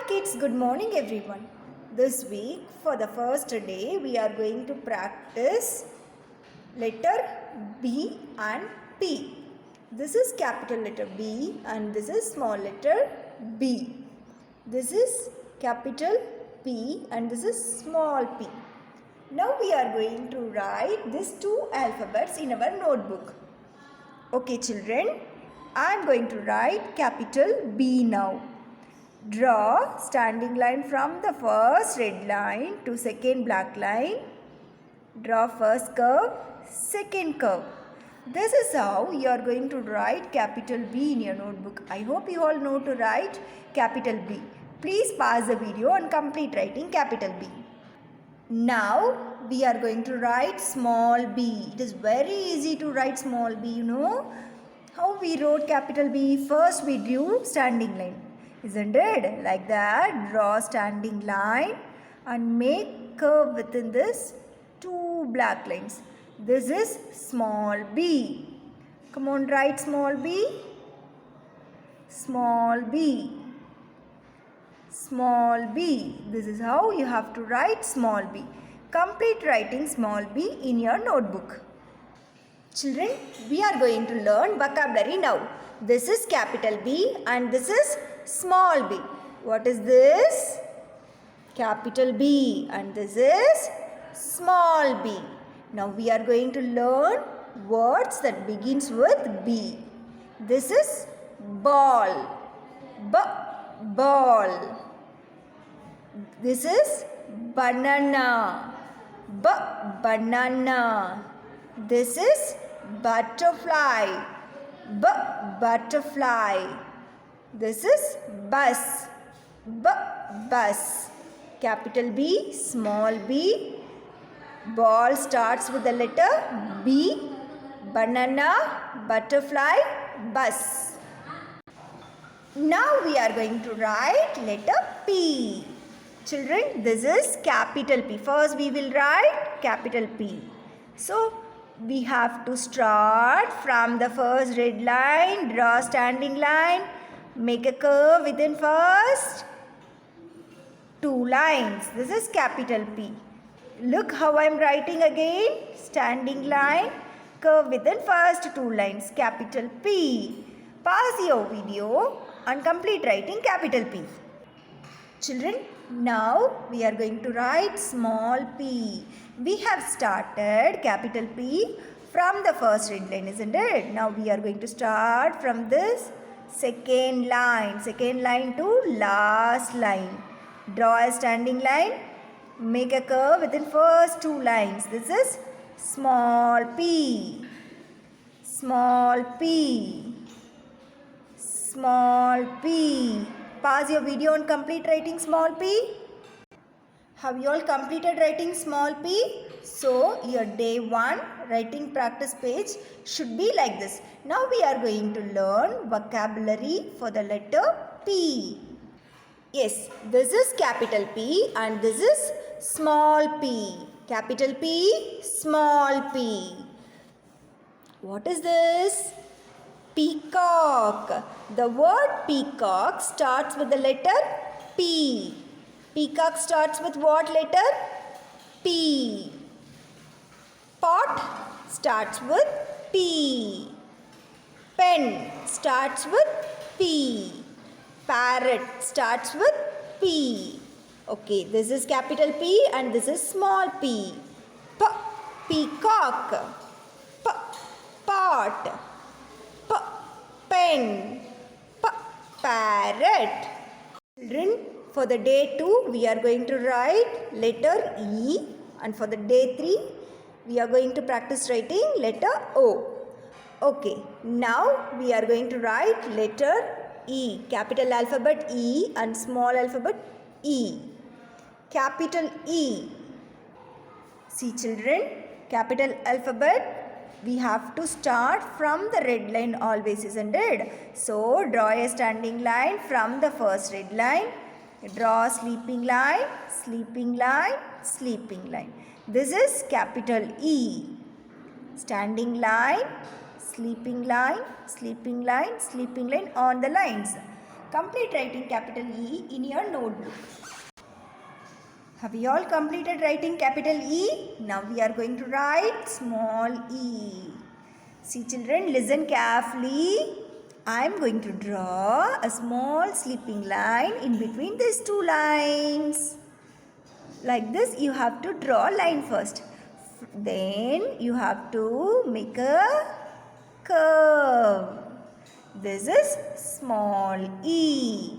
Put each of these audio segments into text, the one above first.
kids, good morning everyone. This week for the first day we are going to practice letter B and P. This is capital letter B and this is small letter B. This is capital P and this is small p. Now we are going to write these two alphabets in our notebook. Okay children, I am going to write capital B now. Draw standing line from the first red line to second black line. Draw first curve, second curve. This is how you are going to write capital B in your notebook. I hope you all know to write capital B. Please pause the video and complete writing capital B. Now we are going to write small b. It is very easy to write small b, you know. How we wrote capital B? First we drew standing line. Isn't it? Like that, draw standing line and make curve within this two black lines. This is small b. Come on, write small b. Small b. Small b. This is how you have to write small b. Complete writing small b in your notebook. Children, we are going to learn vocabulary now. This is capital B and this is small b. What is this? Capital B and this is small b. Now we are going to learn words that begins with B. This is ball. Ball. This is banana. Banana. This is butterfly. Butterfly. This is bus. Bus. Capital B, small b. Ball starts with the letter B. Banana, butterfly, bus. Now we are going to write letter P. Children, this is capital P. First we will write capital P. So we have to start from the first red line, draw standing line, make a curve within first two lines. This is capital P. Look how I am writing again. Standing line, curve within first two lines, capital P. Pause your video and complete writing capital P. Children, now we are going to write small p. We have started capital P from the first red line, isn't it? Now we are going to start from this second line to last line. Draw a standing line, make a curve within first two lines. This is small p. Small p. Small p. Pause your video and complete writing small p. Have you all completed writing small p? So your day 1 writing practice page should be like this. Now we are going to learn vocabulary for the letter P. Yes, this is capital P and this is small p. Capital P, small p. What is this? Peacock. The word peacock starts with the letter P. Peacock starts with what letter? P. Pot starts with P. Pen starts with P. Parrot starts with P. Okay, this is capital P and this is small p. Peacock. Pot. Pen. Parrot. Children, for the day 2 we are going to write letter E and for the day 3 we are going to practice writing letter O. Okay, now we are going to write letter E. Capital alphabet E and small alphabet E. Capital E. See children, capital alphabet we have to start from the red line always, isn't it? So draw a standing line from the first red line. Draw sleeping line, sleeping line, sleeping line. This is capital E. Standing line, sleeping line, sleeping line, sleeping line on the lines. Complete writing capital E in your notebook. Have you all completed writing capital E? Now we are going to write small e. See children, listen carefully. I am going to draw a small sleeping line in between these two lines. Like this, you have to draw a line first. Then you have to make a curve. This is small e.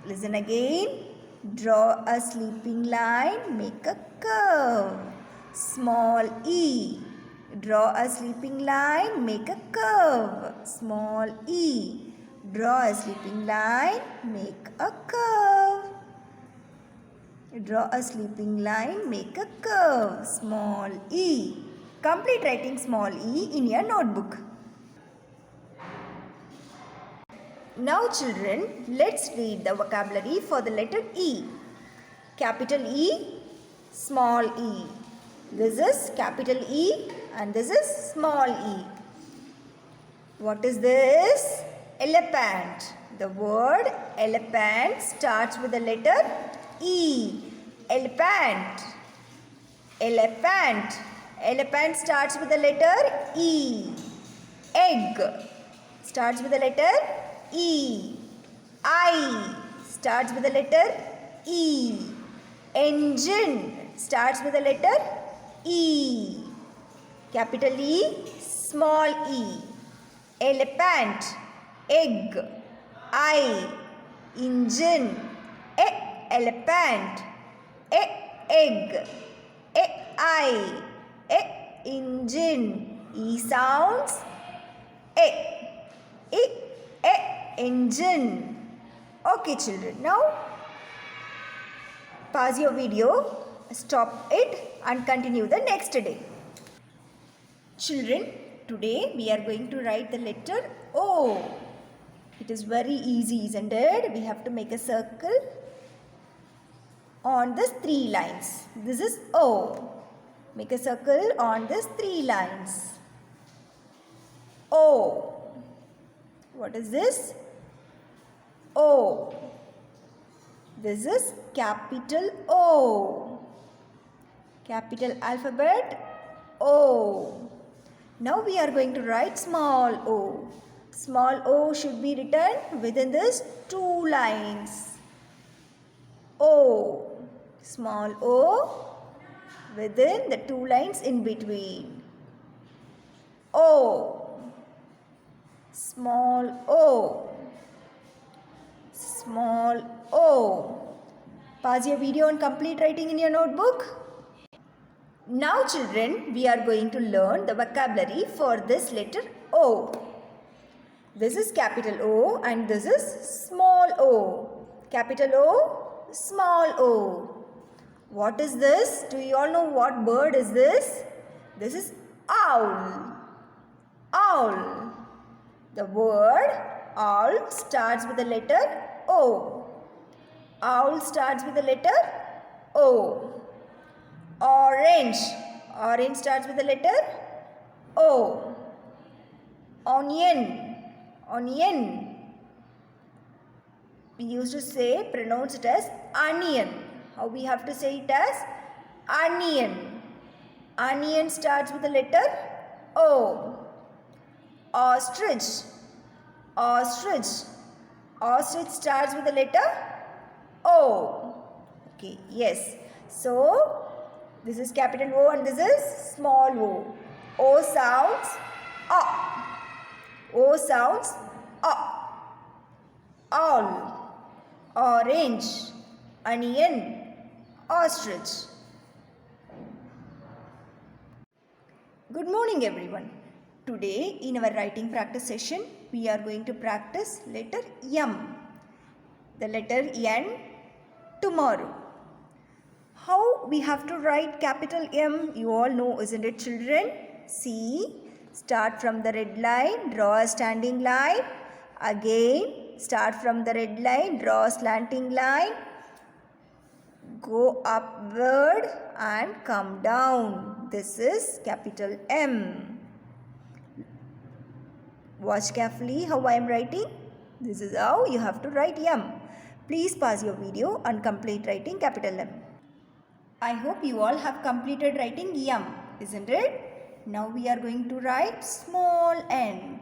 Listen again. Draw a sleeping line, make a curve. Small e. Draw a sleeping line, make a curve. Small e. Draw a sleeping line, make a curve. Draw a sleeping line, make a curve. Small e. Complete writing small e in your notebook. Now children, let's read the vocabulary for the letter E. Capital E, small e. This is capital E and this is small e. What is this? Elephant. The word elephant starts with the letter E. Elephant. Elephant. Elephant starts with the letter E. Egg starts with the letter E. I starts with the letter E. Engine starts with the letter E. Capital E, small e. Elephant, egg, I, engine, elephant, egg, I, engine. E sounds engine. Okay children, now pause your video, stop it and continue the next day. Children, today we are going to write the letter O. It is very easy, isn't it? We have to make a circle on these three lines. This is O. Make a circle on these three lines. O. What is this? O. This is capital O. Capital alphabet O. Now we are going to write small o. Small o should be written within these two lines. O. Small o within the two lines in between. O. Small o. Small o. Pause your video and complete writing in your notebook. Now children, we are going to learn the vocabulary for this letter O. This is capital O and this is small o. Capital O, small o. What is this? Do you all know what bird is this? This is owl. Owl. The word owl starts with the letter O. Owl starts with the letter O. Orange. Orange starts with the letter O. Onion. Onion. We used to pronounce it as onion. How we have to say it as onion. Onion starts with the letter O. Ostrich. Ostrich. Ostrich starts with the letter O. Okay, yes. So, this is capital O and this is small o. O sounds O. O sounds O. Owl. Orange. Onion. Ostrich. Good morning everyone. Today in our writing practice session, we are going to practice letter M. The letter N tomorrow. How we have to write capital M, you all know, isn't it children? See, start from the red line, draw a standing line. Again, start from the red line, draw a slanting line. Go upward and come down. This is capital M. Watch carefully how I am writing. This is how you have to write M. Please pause your video and complete writing capital M. I hope you all have completed writing M, isn't it? Now we are going to write small n.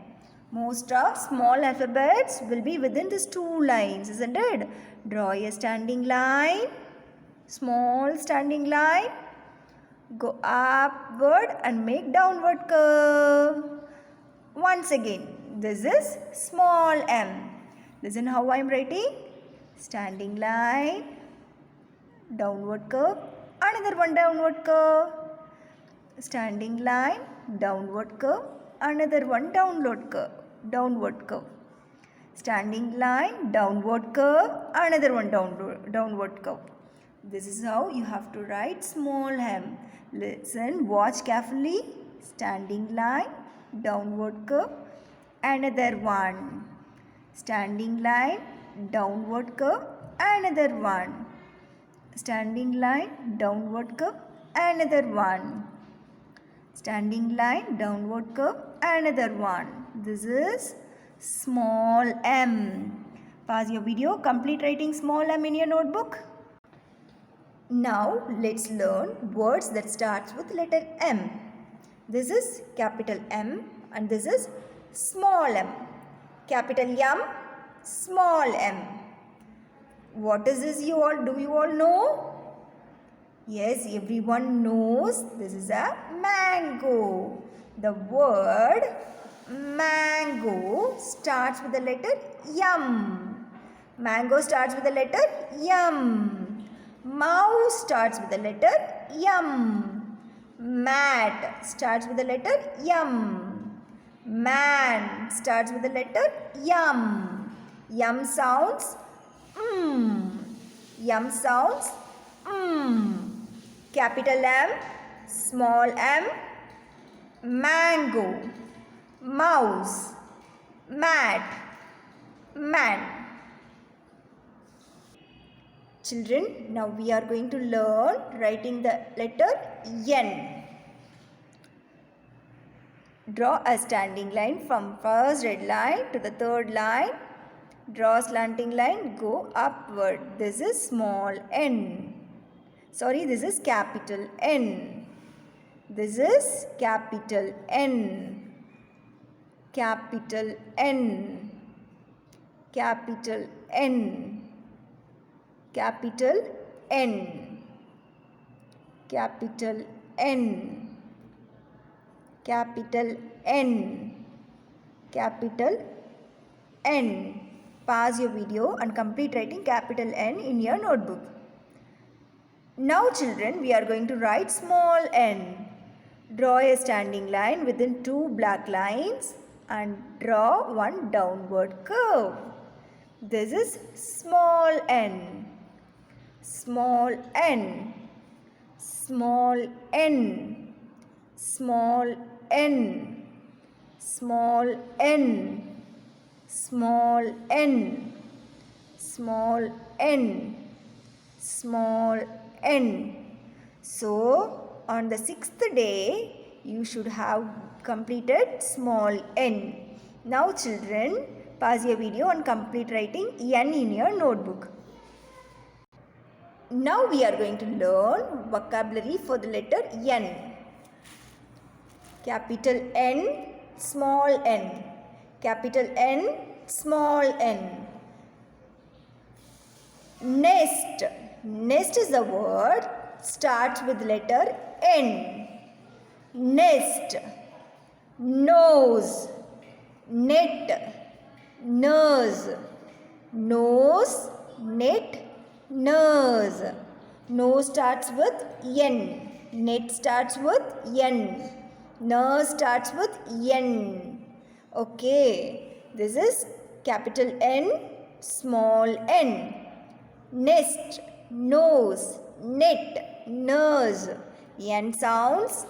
Most of small alphabets will be within these two lines, isn't it? Draw a standing line, small standing line, go upward and make downward curve. Once again, this is small m. Listen how I am writing. Standing line, downward curve, another one downward curve. Standing line, downward curve, another one downward curve. Standing line, downward curve, another one downward curve. This is how you have to write small m. Listen, watch carefully. Standing line, downward curve, another one. Standing line, downward curve, another one. Standing line, downward curve, another one. Standing line, downward curve, another one. This is small m. Pause your video, complete writing small m in your notebook. Now let's learn words that starts with letter M. This is capital M and this is small m. Capital M, small m. What is this do you all know? Yes, everyone knows this is a mango. The word mango starts with the letter M. Mango starts with the letter M. Mouse starts with the letter M. Mat starts with the letter M. Man starts with the letter M. M sounds M sounds Capital M, small m, mango, mouse, mat, man. Children, now we are going to learn writing the letter N. Draw a standing line from first red line to the third line. Draw a slanting line, go upward. This is small n. Sorry, this is capital N. This is capital N. Capital N. Capital N. Capital N. Capital N. Capital N. Capital N. Pause your video and complete writing capital N in your notebook. Now children, we are going to write small n. Draw a standing line within two black lines and draw one downward curve. This is small n. Small n. Small n. Small n. Small n. Small n. Small n. Small n. So, on the 6th day, you should have completed small n. Now children, pause your video and complete writing n in your notebook. Now we are going to learn vocabulary for the letter n. Capital N, small n. Capital N, small n. Nest. Nest is the word starts with letter N. Nest. Nose. Net. Nurse. Nose. Net. Nurse. Nose starts with N. Net starts with N. Nurse starts with N. Okay. This is capital N, small n. Nest, nose, net, nurse. N sounds